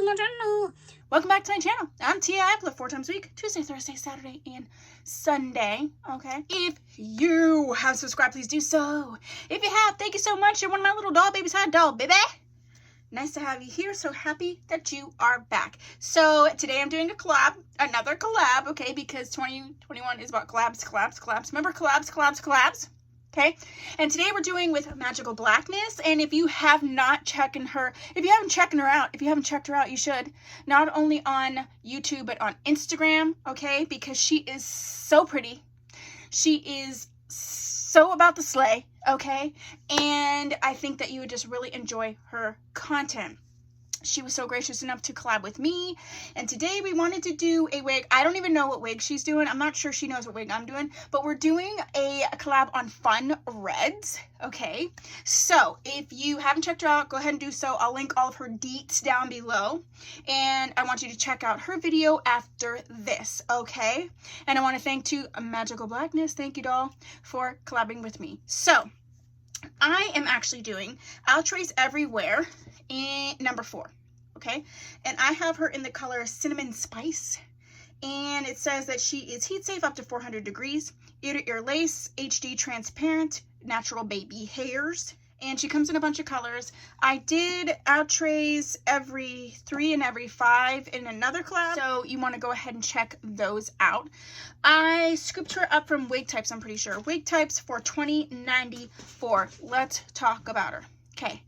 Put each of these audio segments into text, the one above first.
my channel. Welcome back to my channel. I'm Tia. I upload 4 times a week, Tuesday, Thursday, Saturday, and Sunday. Okay. If you have subscribed, please do so. If you have, thank you so much. You're one of my little doll babies. Hi, doll baby. Nice to have you here. So happy that you are back. So today I'm doing a collab, another collab, okay, because 2021 is about collabs. Remember collabs? Okay, and today we're doing with Magikalblackness, and if you have not checked her out, you should, not only on YouTube, but on Instagram, okay, because she is so pretty. She is so about the slay, okay, and I think that you would just really enjoy her content. She was so gracious enough to collab with me, and today we wanted to do a wig. I don't even know what wig she's doing. I'm not sure she knows what wig I'm doing, but we're doing a collab on fun reds, okay? So if you haven't checked her out, go ahead and do so. I'll link all of her deets down below, and I want you to check out her video after this, okay? And I want to thank to Magikalblackness, thank you, doll, for collabing with me. So I am actually doing Outre's EveryWear in number 4, okay, and I have her in the color Cinnamon Spice, and it says that she is heat safe up to 400 degrees, ear to ear lace, HD transparent, natural baby hairs, and she comes in a bunch of colors. I did Outre's every 3 and every 5 in another collab, so you want to go ahead and check those out. I scooped her up from Wig Types, I'm pretty sure. Wig Types for $20.94. Let's talk about her. Okay,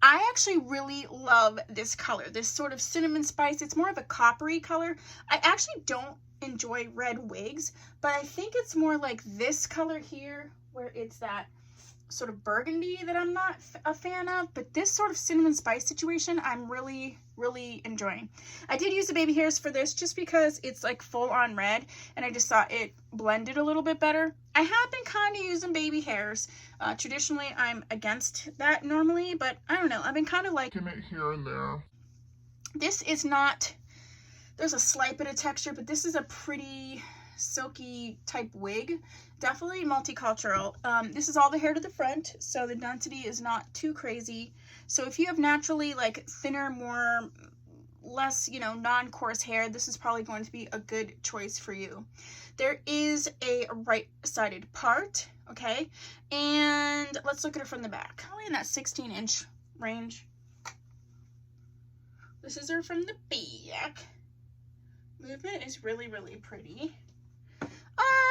I actually really love this color, this sort of cinnamon spice. It's more of a coppery color. I actually don't enjoy red wigs, but I think it's more like this color here, where it's that sort of burgundy that I'm not a fan of, but this sort of cinnamon spice situation I'm really enjoying. I did use the baby hairs for this just because it's like full on red, and I just thought it blended a little bit better. I have been kind of using baby hairs. Traditionally I'm against that normally, but I don't know, I've been kind of liking it here and there. This is not, there's a slight bit of texture, but this is a pretty silky type wig, definitely multicultural. This is all the hair to the front, so the density is not too crazy. So if you have naturally like thinner, less, you know, non-coarse hair, this is probably going to be a good choice for you. There is a right-sided part, okay, and let's look at her from the back, probably in that 16-inch range. This is her from the back. Movement is really pretty.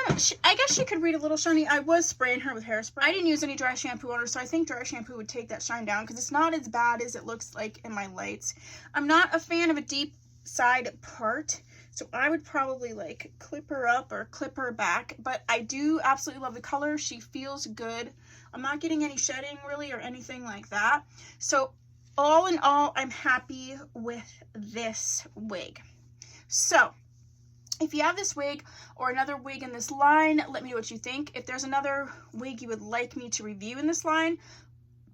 I guess she could read a little shiny. I was spraying her with hairspray. I didn't use any dry shampoo on her, so I think dry shampoo would take that shine down because it's not as bad as it looks like in my lights. I'm not a fan of a deep side part, so I would probably like clip her up or clip her back, but I do absolutely love the color. She feels good. I'm not getting any shedding really or anything like that. So all in all, I'm happy with this wig. So if you have this wig or another wig in this line, let me know what you think. If there's another wig you would like me to review in this line,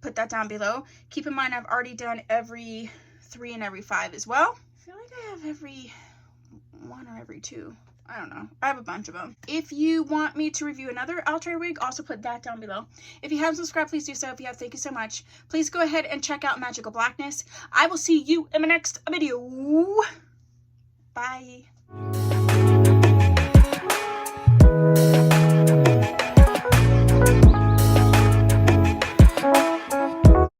put that down below. Keep in mind I've already done every 3 and every 5 as well. I feel like I have every 1 or every 2. I don't know. I have a bunch of them. If you want me to review another Outre wig, also put that down below. If you haven't subscribed, please do so. If you have, thank you so much. Please go ahead and check out Magikalblackness. I will see you in my next video. Bye.